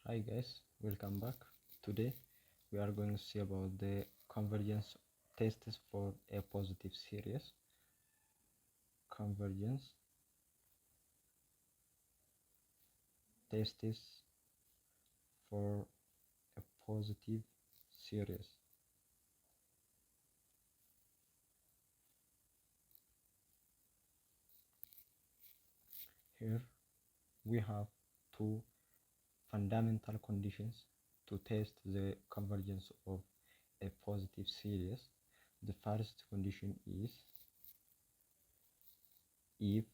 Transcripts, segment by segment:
Hi guys, welcome back. Today we are going to see about the convergence tests for a positive series. Convergence tests for a positive series. Here we have two fundamental conditions to test the convergence of a positive series. The first condition is if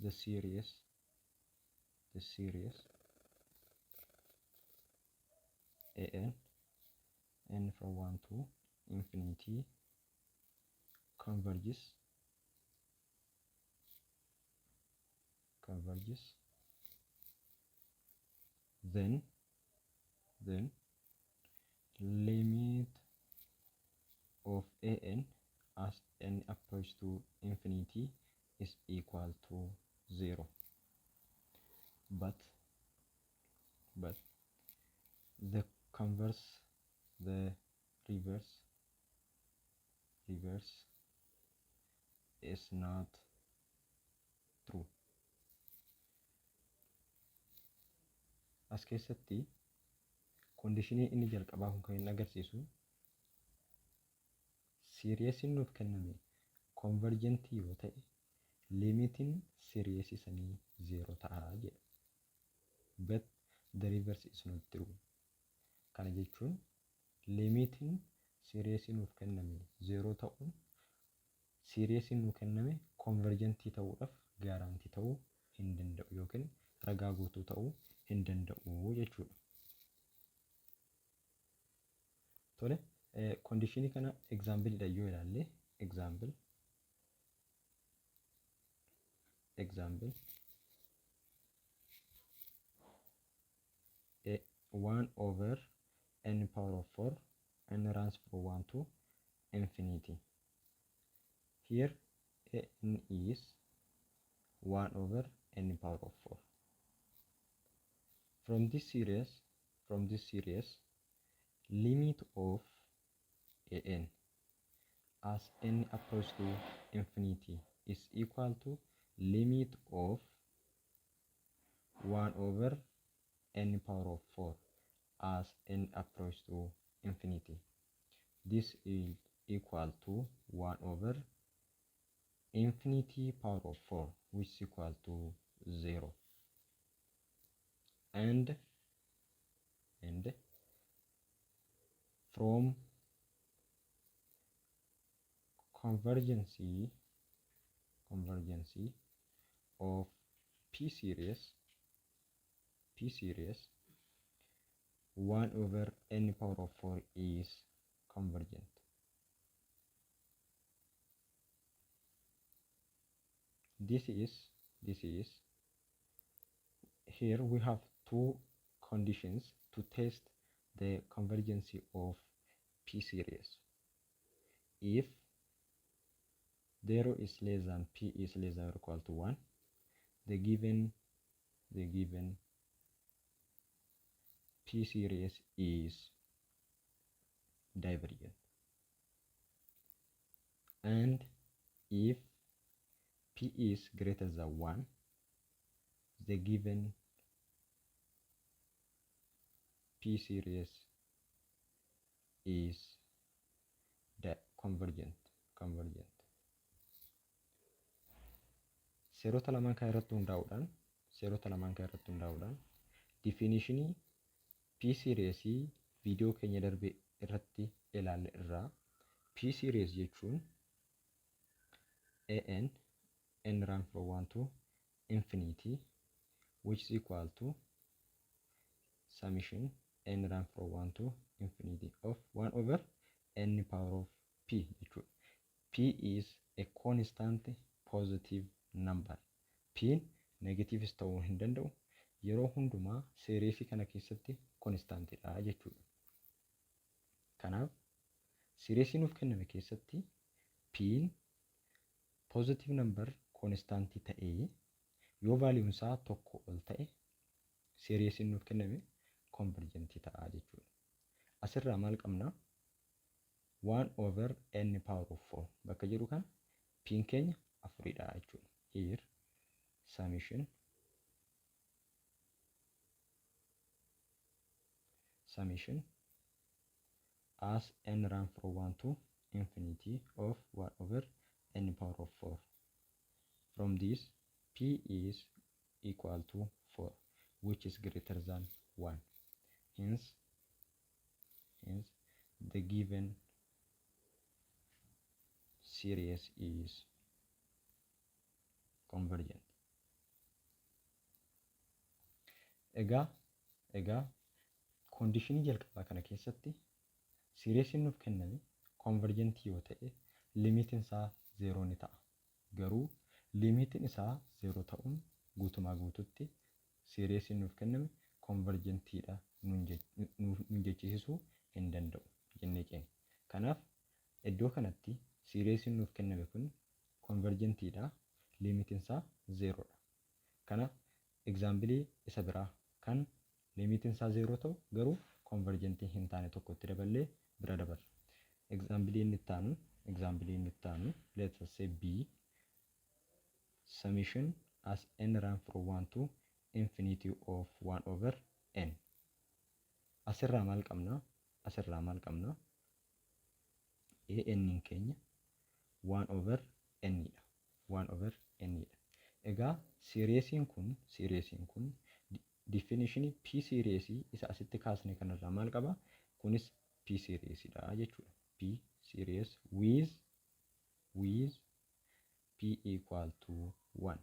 the series n from 1 to infinity converges, then limit of an as n approach to infinity is equal to 0. But the reverse is not true. As keessatti conditionii inni jalqabaa kun kan inni agarsiisu siriyeesiin nuuf kenname convergentii yoo ta'e limitiin siriyeesii sanii 0 ta'a jedha. But the reverse is not true. Kana jechuun limitiin siriyeesii nuuf kenname 0 ta'uun siriyeesiin nuuf kenname convergentii ta'uudhaaf gaarantii ta'uu hin danda'u yookiin ragaa guutuu ta'uu hin danda'u jechuudha. Tole, conditionii kana example yoo ilaalle example 1 over n power of 4 n runs from 1 to infinity. Here n is 1 over n power of 4. From this series limit of an as n approach to infinity is equal to limit of 1 over n power of 4 as n approach to infinity. This is equal to 1 over infinity power of 4, which is equal to 0. And from convergence of P series 1 over n power of 4 is convergent. This is here we have two conditions to test the convergence of P series. If 0 is less than P is less than or equal to 1, the given P series is divergent. And if P is greater than 1, the given P series is convergent. Seerota lamaan kan irratti hundaa'uudhaan definitionii P series viidiyoo keenya darbe irratti ilaalle irraa P series jechuun an n run from 1 to infinity, which is equal to summation n run from 1 to infinity of 1 over n power of P jechuudha. P is a constant positive number. P negatives ta'uu hin danda'u. Yeroo hundumaa seeriisii kana keessatti konstaantidha jechuudha. Kanaaf seeriisii nuuf kenname keessatti P positive number konstaantii ta'ee yoo vaaliyuun isaa tokko ol ta'e seeriyeesiin nuuf kenname convergentii ta'a jechuudha. Asirraa maal qabna? 1/n power of 4 bakka jedhu kan piin keenya afuridha jechuudha. Here summation as n run from 1 to infinity of 1/n power of 4. From this, p is equal to 4, which is greater than 1. Hence the given series is convergent. Egaa conditionii jalqabaa kana keessatti seeriyeesiin nuuf kenname convergentii yoo ta'e limitiin isaa 0 ni ta'a. Garuu limitiin isaa 0 ta'uun guutumaa guututti seeriyeesiin nuuf kenname convergentiidha nuun jechisiisuu hin danda'u jennee keenya. Kanaaf iddoo kanatti seeriyeesiin nuuf kenname kun convergentiidha, limitiin isaa 0dha. Kanaaf example isa biraa kan limitiin isaa 0 ta'u garuu convergentii hin taane tokkotti daballee bira dabarra. Example inni itti aanu let us say b summation as n run from 1 to infinity of 1/n. Asirraa maal qabna? n keenya 1/n dha. 1/n dha. Egaa seeriyeesiin kun definition p series isa asitti kaasne kanarraa maal qaba? Kunis p series dha jechuudha. P series with p equal to 1.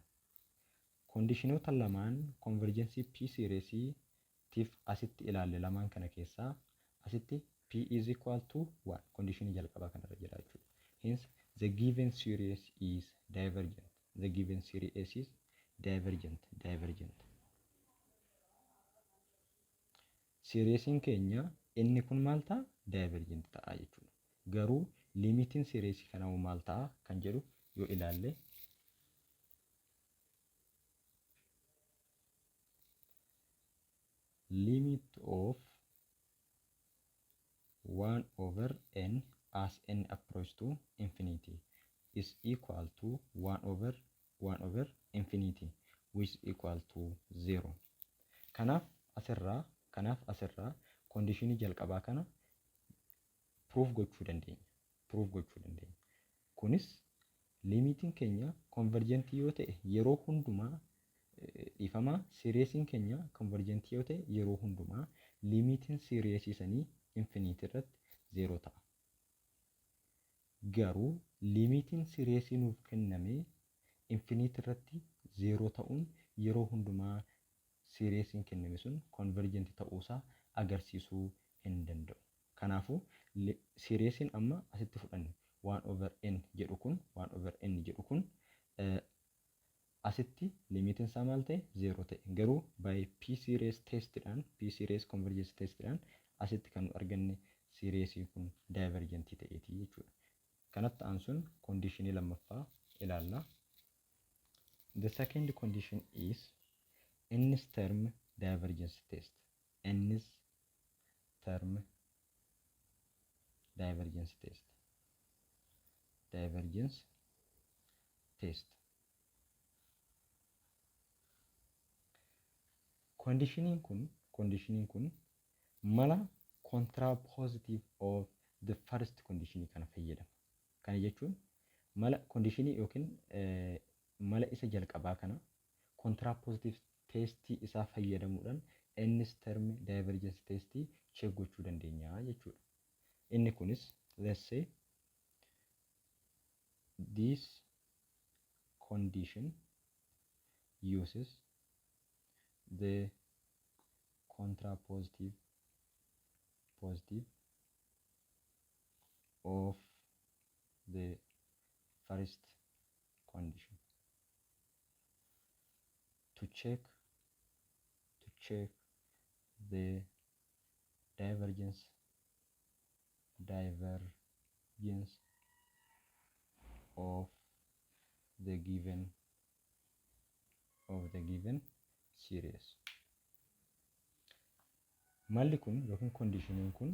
Kondishinoota lamaan convergency p series tiif asitti ilaalle lamaan kana keessaa asitti p is equal to 1 kondishinii jalqabaa kanarra jira jechuudha. Hence the given series is divergent. The given series is divergent. Seeriyeesiin keenya inni kun maal ta'a? Divergent ta'a jechuudha. Garuu limitiin seeriyeesii kanaa maal ta'a kan jedhu yoo ilaalle limit of 1/n as n approach to infinity is equal to 1/infinity which is equal to 0. Kanaaf asirraa conditionii jalqabaa kana proof gochuu dandeenya. Kunis limitiin keenya convergentii yoo ta'e yeroo hundumaa seeriyeesiin keenya convergentii yoo ta'e yeroo hundumaa limitiin seeriyeesii sanii infinity irratti 0 ta'a. Garuu limitiin seeriyeesii nuuf kenname infinity irratti 0 ta'uun yeroo hundumaa seeriyeesiin kenname sun convergent ta'uusaa agarsiisuu hin danda'u. Kanaafuu seeriyeesiin amma asitti fudhanne 1/n jedhu kun asitti limitiin isaa maal ta'e 0 ta'e. Garuu by p series convergence testidhaan asitti kan nu arganne seeriyeesiin kun divergentii ta'eetii jechuudha. Kanatti aansuun conditionii lammaffaa ilaalla. The second condition is nth term divergence test. Nth term divergence test. Conditioning kun mala contrapositive of the first condition kana fayyadama. Kana jechuun mala conditionii yookiin mala isa jalqabaa kana contrapositive testii isaa fayyadamuudhaan nth term divergence testii check gochuu dandeenya jechuudha. Inni kunis let's say this condition uses the contrapositive of the first condition to check the divergence of the given series. malli kun yookiin kondiishiniin kun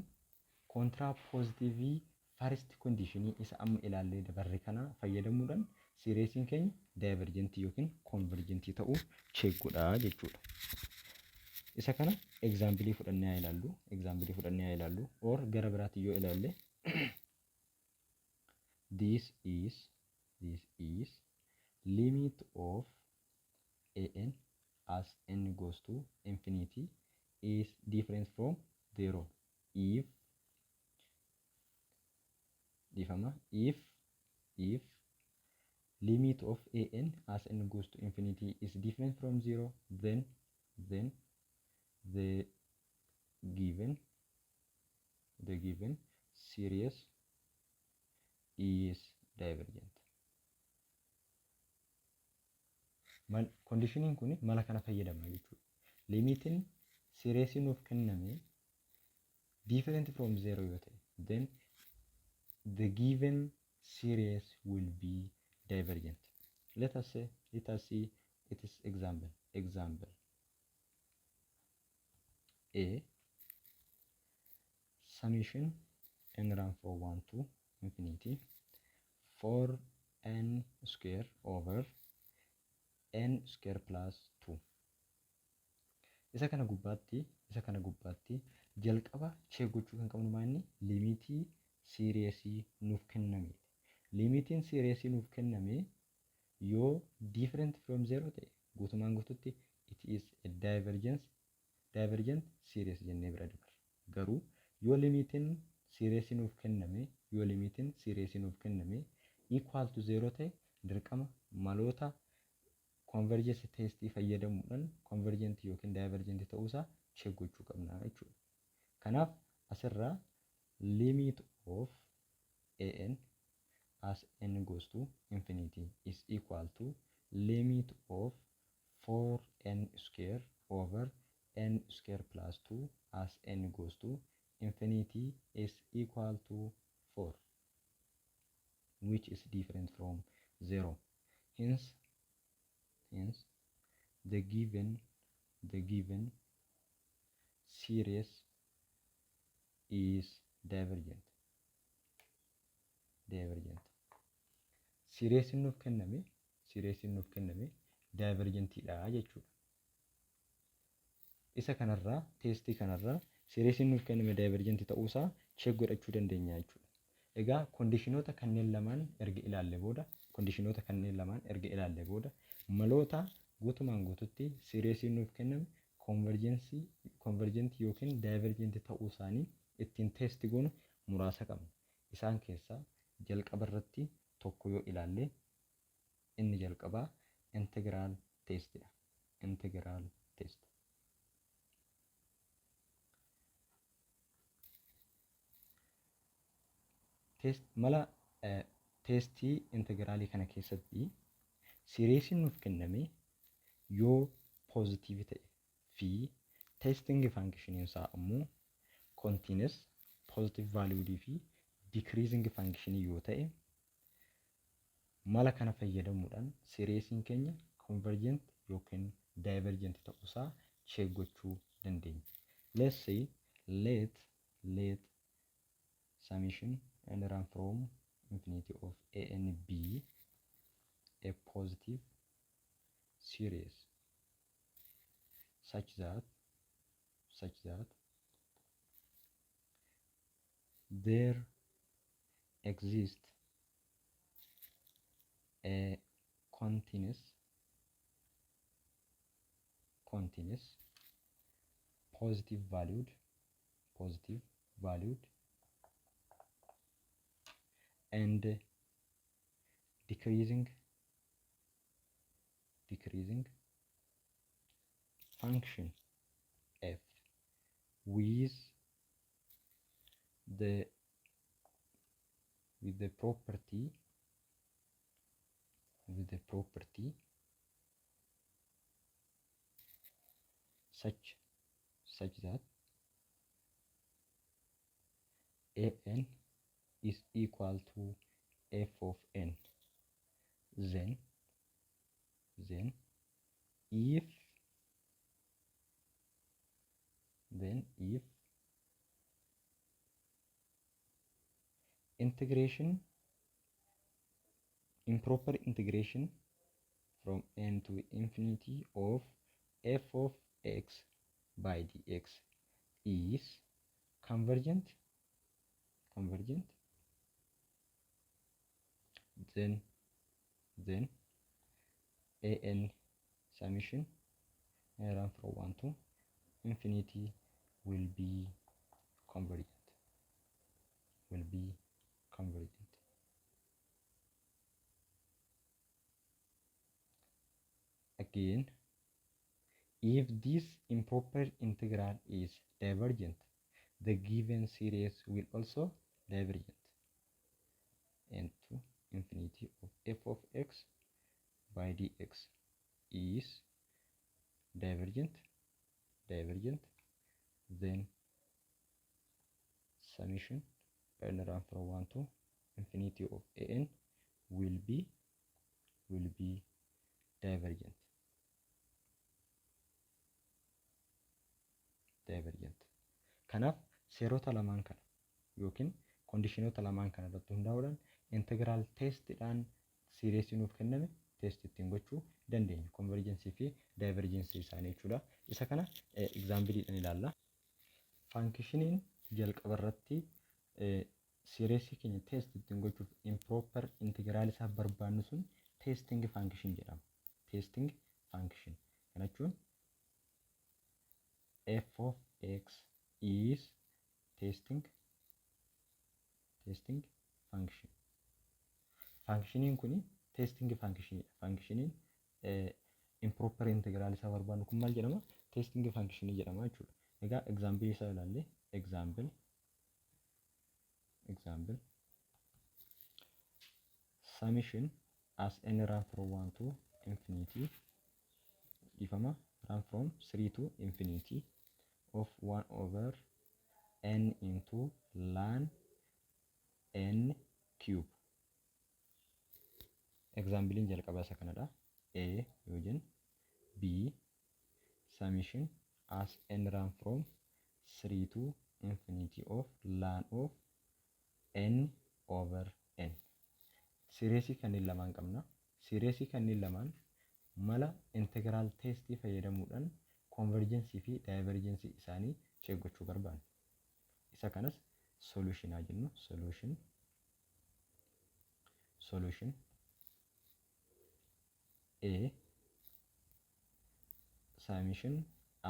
kontiraapoozitiivii first conditionii isa amma ilaallee dabarre kana fayyadamuudhaan sireesiin keenya daayivarjentii yookiin konverjentii ta'uu cheekkuudha jechuudha. Isa kana egzaampilii fudhannee haa ilaallu or gara biraatti yoo ilaalle this is limit of an as n goes to infinity is different from 0 if limit of an as n goes to infinity is different from 0, then the given series is divergent. Conditioning kun mala kana fayyadamna jechuudha. Limitiin sireesii nuuf kenname different from 0 yoo ta'e, then the given series will be divergent. Let us see its example. A summation n run from 1 to infinity for n square over n square plus 2. Isa kana gubbaatti jalqaba check gochuu kan qabnu maanni limitii sireesii nuuf kenname. Limitiin sireesii nuuf kenname yoo different from 0 ta'e guutumaan guututti it is a divergent series jennee bira dabarra. Garuu yoo limitiin sireesii nuuf kenname equal to 0 ta'e dirqama maloota convergence testii fayyadamuudhaan convergent yookiin divergent ta'uusaa check gochuu qabna jechuudha. Kanaaf asirraa limit of an as n goes to infinity is equal to limit of 4n square over n square plus 2 as n goes to infinity is equal to 4, which is different from 0. Hence the given series is divergent. Sireesiin nuuf kenname divergentiidha jechuudha. Isa kanarraa testii kanarraa sireesiin nuuf kenname divergentii ta'uusaa check godhachuu dandeenya jechuudha. Egaa kondishinoota kanneen lamaan erga ilaallee booda maloota guutumaan guututti sireesiin nuuf kenname konverjentii yookiin daayivarjentii ta'uu isaanii ittiin teesti goonu muraasa qabna. Isaan keessaa jalqaba irratti tokko yoo ilaalle inni jalqabaa integiraal teestidha. Integiraal teest. Mala teestii integraalii kana keessatti sireesiin nuuf kenname yoo poozitiivii ta'e fi testing function isaa ammoo continuous positive valued fi decreasing function yoo ta'e mala kana fayyadamuudhaan sireesiin keenya convergent yookiin divergent ta'uusaa check gochuu dandeenya. Let's say let summation and run from infinity of a and b a positive series such that there exists a continuous positive valued and decreasing function f with the property such that an is equal to f of n. Then if improper integration from n to infinity of f of x by dx is convergent, then an summation run from 1 to infinity will be convergent, Again, if this improper integral is divergent, the given series will also divergent into infinity of f of x by dx is divergent, then summation n run from 1 to infinity of an will be divergent. Kanaaf seerota lamaan kana yookiin kondishinoota lamaan kana irratti hundaa'uudhaan integiraal teestiidhaan siireesii nuuf kenname teesti ittiin gochuu dandeenya. Konverjensii fi daayiverjensii isaanii jechuudha. Isa kana egzaambiliidhaan ilaalla. Faankishiniin jalqaba irratti siireesii keenya teesti ittiin gochuuf improper integiraal isaa barbaannu sun teesting faankishin jedhama. Teesting faankishin kana jechuun f of x is testing function. Functioning kuni testing function. Functioning improper integral isa barbaannu kun maal jedhama? Testing function jedhama jechuudha. Egaa example isa ilaalle example summation as n run from 1 to infinity ifama run from 3 to infinity of 1 over n into ln n cube. Example in jalqaba isa kanadha. A yoo jennu b summation as n run from 3 to infinity of ln of n over n. Sireesii kanneen lamaan qabna. Sireesii kanneen lamaan mala integral testii fayyadamuudhaan convergence fi divergence isaanii check gochuu barbaanna. Isa kanas solution haa jennu. Solution A summation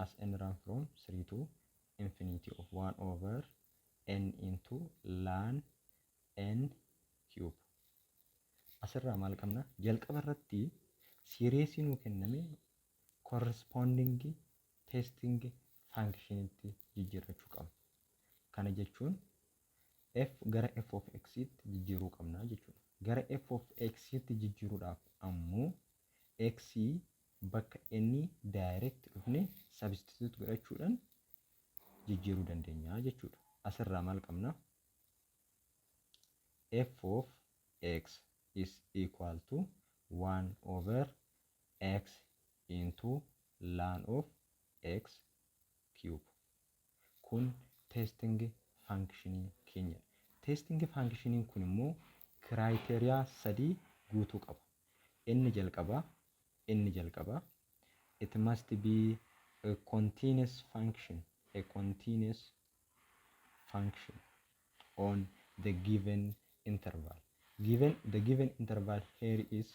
as n run from 3 to infinity of 1 over n into ln n cube. Asirraa maal qabna? Jalqaba irratti sireesii nuu kenname corresponding testing function itti jijjiirrachuu qabna. Kana jechuun f gara f of x itti jijjiiruu qabna jechuudha. Gara f of x itti jijjiiruudhaaf ammoo x bakka inni direct dhufne substitute godhachuudhaan jijjiiruu dandeenya jechuudha. Asirraa maal qabna? F of x is equal to 1 over x into ln of x cube. Kun testing function keenya. Testing function kun immoo criteria sadii guutuu qaba. Inni jalqaba it must be a continuous function, on the given interval. The given interval here is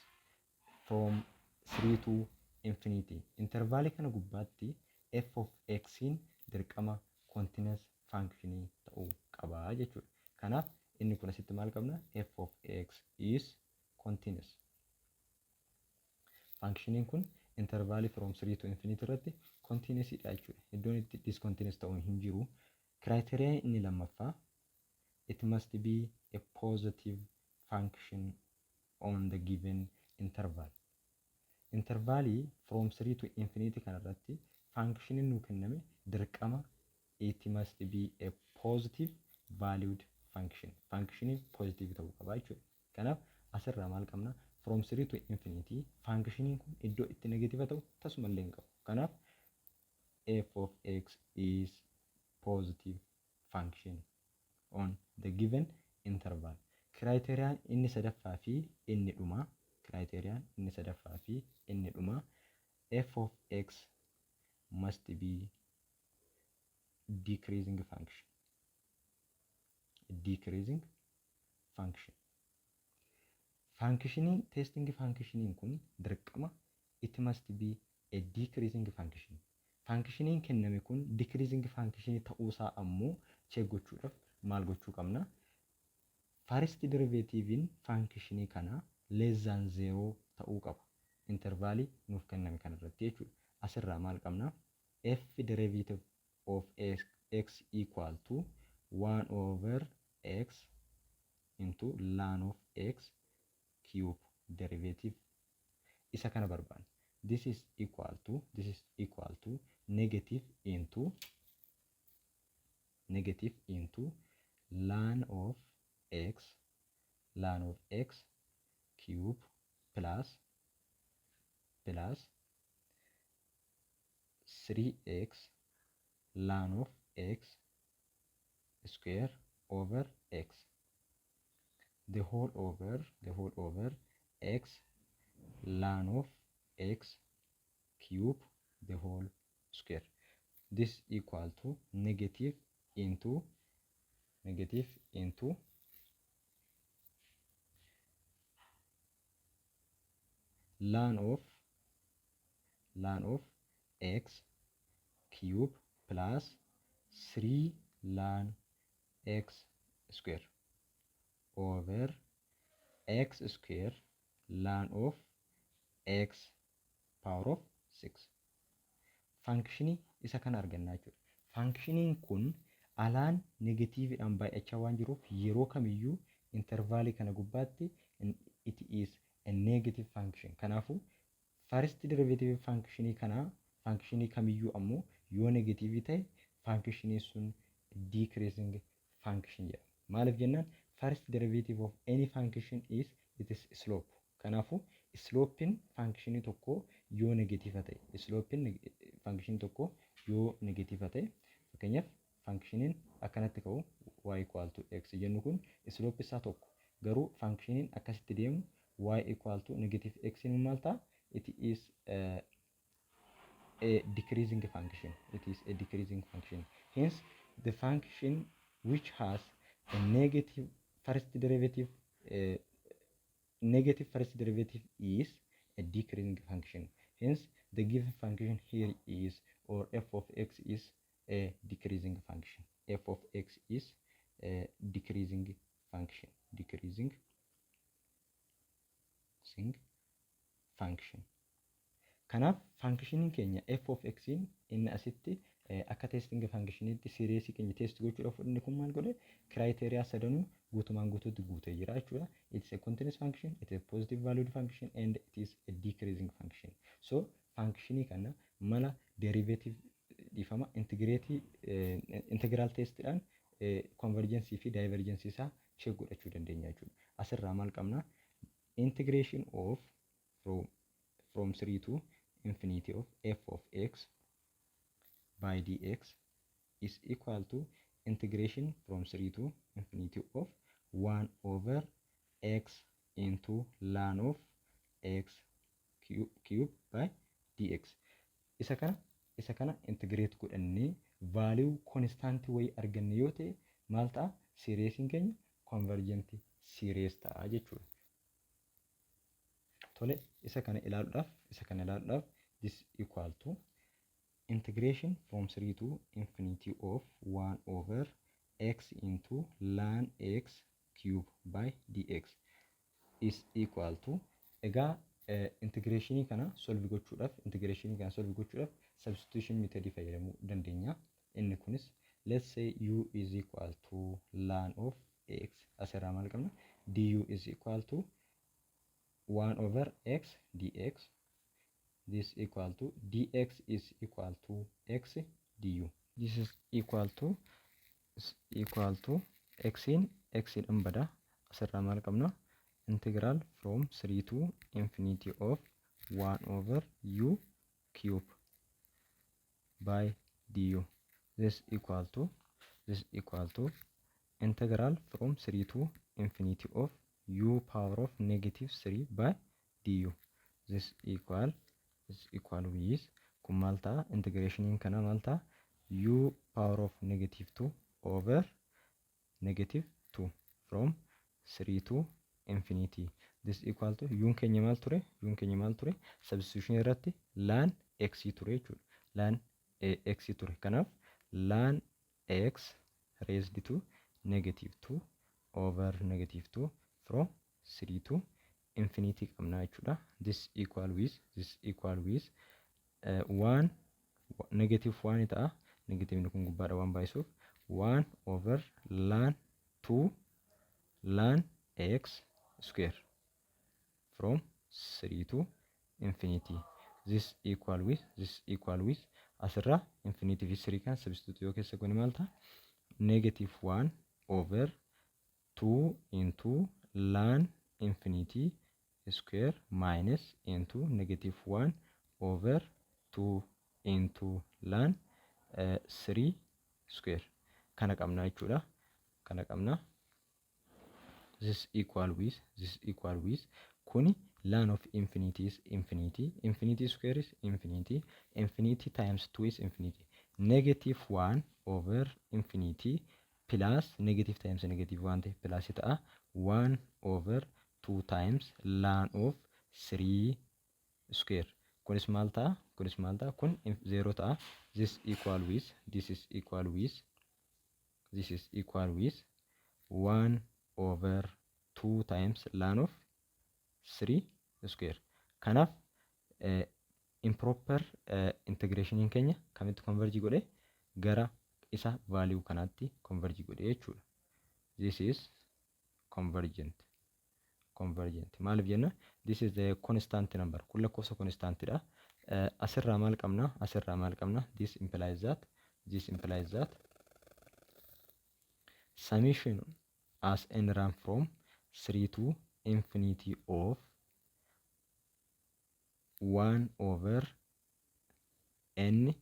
from 3 to infinity. Interval kana gubbaatti f of x in dirqama continuous function ta'uu qaba jechuudha. Kanaaf inni kun asitti maal qabna? F of x is continuous. Functioning kun interval from 3 to infinity irratti continuous dha jechuudha. Iddoon itti discontinuous ta'uu hin jiru. Criteria inni lammaffaa it must be a positive function on the given interval. Interval from 3 to infinity kan irratti function nu kenname dirqama it must be a positive valued function. Function positive ta'uu qaba jechuudha. Kanaaf asirraa maal qabna? From 3 to infinity function kun iddoo itti negative ta'u tasumallee hin qabu. Kanaaf f of x is positive function on the given interval. Kiraayiteriiyaan inni sadaffaa fi inni dhumaa, kiraayiteriiyaan inni sadaffaa fi inni dhumaa f of x must be decreasing function. Decreasing function. Functioning, testing functioning kun dirqama it must be a decreasing function. Functioning kenname kun decreasing function ta'uusaa ammoo check gochuudhaaf maal gochuu qabna? First derivative in function kana less than 0 ta'uu qaba. Intervalii nuuf kenname kana irratti jechuudha. Asirraa maal qabna? F derivative of x equal to 1 over x into ln of x cube derivative isa kana barbaanna. This is equal to negative into ln of x cube plus 3x ln of x square over x the whole over x ln of x cube the whole square. This equal to negative into ln of x cube plus 3 ln x square over x square ln of x power of 6. Functionii isa kana argannaa jechuudha. Functioniin kun alaan negatiiviidhaan baay'achaa waan jiruuf yeroo kamiyyuu intervaalii kana gubbaatti it is a negative function. Kanaafuu first derivative functionii kana functionii kamiyyuu ammoo yoo negatiivii ta'e functionii sun decreasing function jedhama. Maaliif jennaan first derivative of any function is it is slope. Kanaafuu slopein functionii tokko yoo negatiiva ta'e functionii tokko yoo negatiiva ta'e fakkeenyaaf functioniin akkanatti ka'u y equal to x jennu kun slope isaa tokko garuu functioniin akkasitti deemu y equal to negative x in maal ta'a? It is a decreasing function. Hence the function which has a negative first derivative is a decreasing function. Hence the given function here is, or f of x is a decreasing function. F of x is a decreasing function. Kanaaf functionii keenya f of x inni asitti akka testing functioniitti siriyeesii keenya test gochuudhaaf inni kun maal godhe criteria sadanuu guutumaan guutuutti guutee jira jechuudha. It is a continuous function, it is a positive valued function and it is a decreasing function. So functionii kana mala derivative dhiifama integral testidhaan convergence fi divergence isaa check godhachuu dandeenya jechuudha. Asirraa maal qabna? Integration of from 3 to infinity of f of x by dx is equal to integration from 3 to infinity of 1 over x into ln of x cube by dx. Isa kana integrate godhannee value constant way arganne yoo ta'e maal ta'a? Siriyeesiin keenya convergent series ta'a jechuudha. Tole isa kana ilaaluudhaaf this equal to integration from 3 to infinity of 1 over x into ln x cube by dx is equal to egaa integrationii kana solve gochuudhaaf substitution method fayyadamuu dandeenya. Inni kunis let's say u is equal to ln of x asirraa maal qabna? Du is equal to 1 over x dx. This equal to dx is equal to x du. This is equal to x in bada asirraa maal qabna? Integral from 3 to infinity of 1 over u cube by du. This equal to integral from 3 to infinity of u power of negative 3 by du. This equal with kun maal ta'a integrationiin kana maal ta'a u power of negative 2 over negative 2 from 3 to infinity. This equal to yuun keenya maal ture substitution irratti lan x ture jechuudha. Lan x ture. Kanaaf lan x raised to negative 2 over negative 2 from 3 to infinity qabna jechuudha. This equal with 1 negative 1 ta'a. Negative ni kun gubbaadha waan baay'isuuf 1 over lan 2 lan x square from 3 to infinity. This equal with asirra infinity fi 3 kan substitute yoo keessa goone maal ta'a negative 1 over 2 into lan infinity square minus into negative 1 over 2 into lan 3 square kana qabna jechuudha. Kana qabna. This equal with kuni lan of infinity is infinity square is infinity times 2 is infinity, negative 1 over infinity plus negative times negative 1 plus ta'a 1 over 2 times lan of 3 square. Kunis maal ta'a kun 0 ta'a. This is equal with 1 over 2 times lan of 3 square. Kanaaf improper integration keenya kamitti converge godhe gara isa value kanaatti converge godhe jechuudha. This is convergent. Maaliif jenna? This is the constant number. Kun lakkoofsa constant dha. Asirraa maal qabna? This implies that summation as n run from 3 to infinity of 1 over n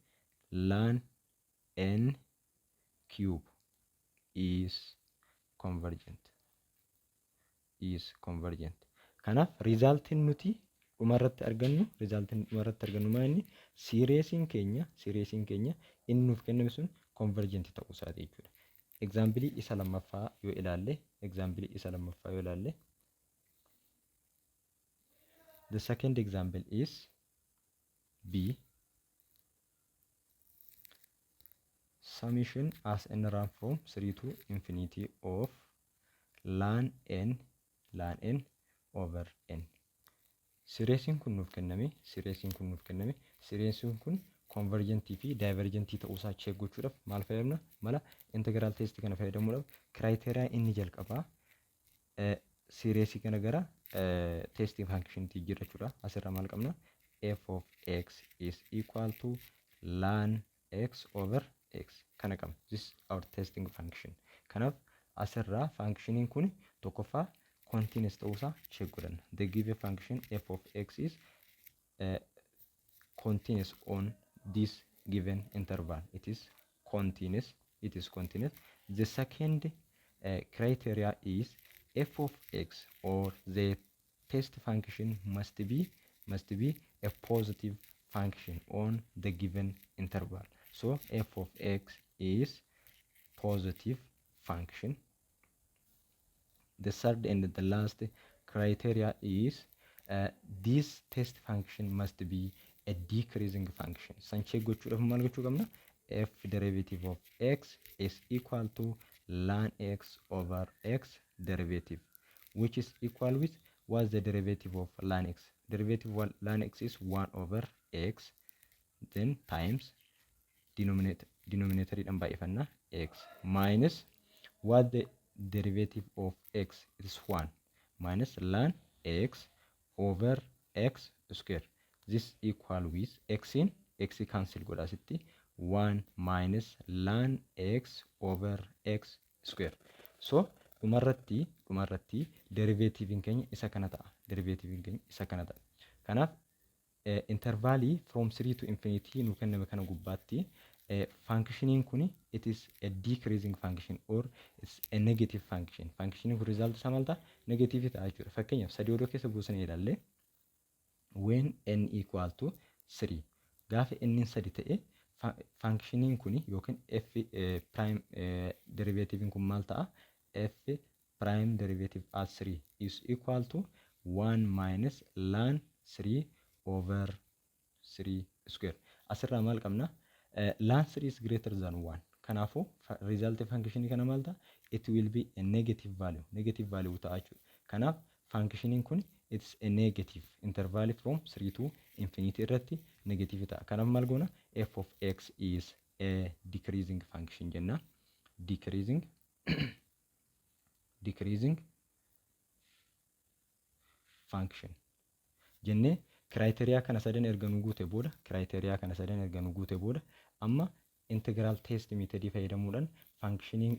lan n cube is convergent. Kanaaf resultiin nuti dhumarratti argannu maali? Seeriesiin keenya inni nuuf kenname sun convergent ta'uu isaati jechuudha. Example isa lammaffaa yoo ilaalle the second example is B. Summation as n run from 3 to infinity of lan n over n. Seeriesiin kun nuuf kenname. Seeriesiin kun convergentii fi divergentii ta'uu isaa check gochuudhaaf maal fayyadamna? Mala integral test kana fayyadamuudhaaf criteria inni jalqabaa seeriesii kana gara testing function jira jechuudha. Asirra maal qabna? F of x is equal to lan x over x kana qabna. This is our testing function. Kanaaf asirra functioniin kun tokkoffaa continuous ta'uu isaa check godhanna. The given function f of x is continuous on this given interval. It is continuous. The second criteria is f of x or the test function must be a positive function on the given interval. So f of x is positive function. The third and the last criteria is this test function must be a decreasing function. San check gochuudhaaf maal gochuu qabna? F derivative of x is equal to lan x over x derivative, which is equal with what's the derivative of lan x? Derivative of lan x is 1 over x, then times denominator idhaan baay'ifanna x minus what the derivative of x is 1 minus lan x over x square. This equal with x cancel godha asitti 1 minus lan x over x square. So dhumarratti derivative keenya isa kana ta'a. Kanaaf intervalii from 3 to infinity nu kenname kana gubbaatti functioning kuni it is a decreasing function or it's a negative function. Functioning kun result isaa maal ta'a? Negative ta'a jechuudha. Fakkeenyaaf sadii odoo keessa buusanii ilaalle when n equal to 3 gaafa n sadi ta'e functioning kuni yookiin f prime derivative kun maal ta'a? F prime derivative at 3 is equal to 1 minus ln 3 over 3 square. Asirraa maal qabna? Ln 3 is greater than 1. Kanaafuu result function kana maal ta'a? It will be a negative value. Negative value ta'a jechuudha. Kanaaf functioning kun it's a negative interval from 3 to infinity irratti negative ta'a. Kanaaf maal goona? F of x is a decreasing function jenna. Decreasing function jennee criteria kana sadan erga nu guute booda amma integral test method fayyadamuudhaan functioning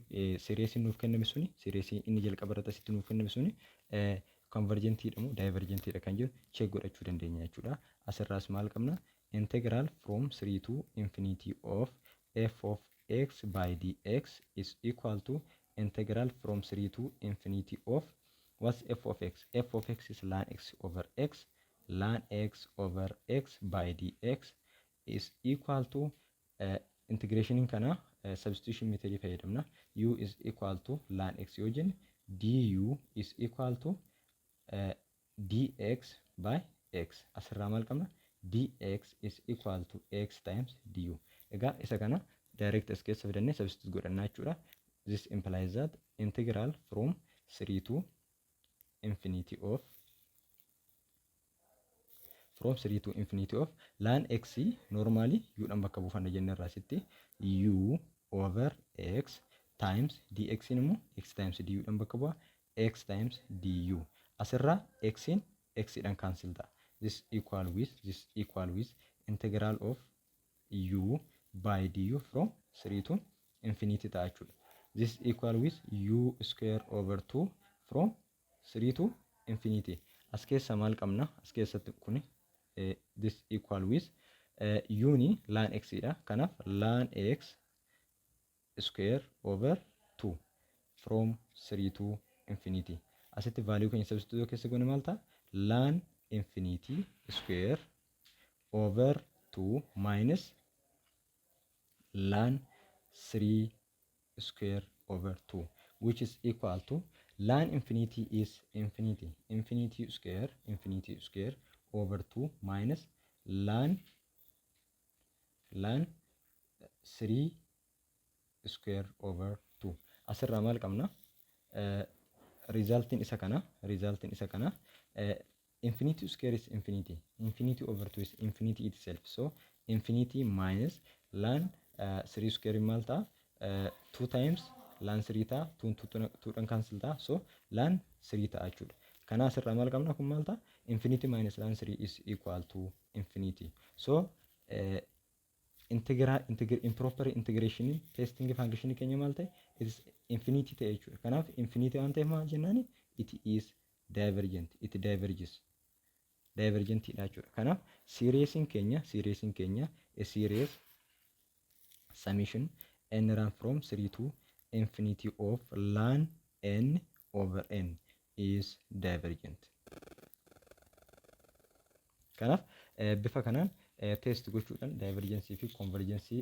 series nuuf kenname suni series inni jalqaba irratti asitti nuuf kenname suni convergent jedhamu divergent jedha kan jiru check godhachuu dandeenya jechuudha. Asirraas maal qabna? Integral from 3 to infinity of f of x by dx is equal to integral from 3 to infinity of what's f of x? F of x is ln x over x. Ln x over x by dx is equal to integration kana substitution method fayyadamna. U is equal to ln x yoo jenne du is equal to dx by x. Asirraa maal qabna? Dx is equal to x times du. Egaa isa kana direct as keessa fidannee substitute godhannaa jechuudha. This implies that integral from 3 to infinity of ln x normally u dhan bakka buufanna jenne irraa sitti u over x times dx immoo x times du dhan bakka bu'a x times du. Asirraa x dhan cancel ta'a. This equal with integral of u by du from 3 to infinity ta'a jechuudha. This equal with u square over 2 from 3 to infinity. As keessa maal qabna? As keessatti kuni this equal with uni ln x dha. Kanaaf ln x square over 2 from 3 to infinity. Asitti value keenya substitute keessa goone maal ta'a? Ln infinity square over 2 minus ln 3 square over 2 which is equal to ln infinity is infinity square over 2 minus ln 3 square over 2. Asirraa maal qabna? Resultin isa kana infinity square is infinity over 2 is infinity itself. So infinity minus ln 3 square maal ta'a? 2 times ln 3 ta'a. 2 dhan cancel ta'a. So ln 3 ta'a jechuudha. Kana asirraa maal qabna? Kun maal ta'a? Infinity minus ln 3 is equal to infinity. So improper integration testing function keenya maal ta'e? It is infinity ta'e jechuudha. Kanaaf infinity waan ta'eef maal jennaani? It is divergent. It diverges. Divergent dha jechuudha. Kanaaf series keenya a series summation n run from 3 to infinity of ln n over n is divergent. Kanaaf bifa kanaan test gochuudhaan divergency fi convergency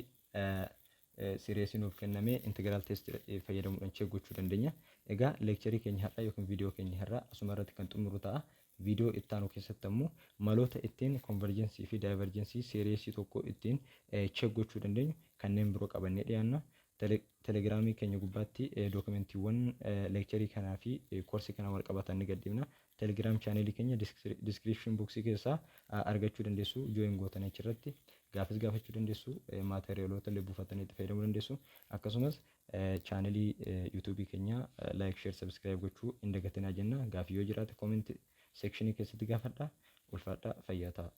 series nuuf kenname integral test fayyadamuudhaan check gochuu dandeenya. Egaa lecture keenya har'aa yookiin video keenya har'aa asuma irratti kan xumuru ta'a. Video itti aanu keessatti ammoo maloota ittiin convergency fi divergency series tokko ittiin check gochuu dandeenyu kanneen biroo qabannee dhiyaanna. Telegiraamii keenya gubbaatti dokumentiiwwan lecture kanaa fi koorsii kana wal qabatan ni gadhiifna. Telegram channelii keenya description box keessaa argachuu dandeessu. Join gootan achirratti gaafachuu dandeessu. Maateriyaaloota illee buufatanii itti fayyadamuu dandeessu. Akkasumas channelii YouTube keenya like, share, subscribe gochuu hin dagatinaa jenna. Gaafii yoo jiraate comment section keessatti gaafadhaa. Ulfaadhaa fayyaa ta'a.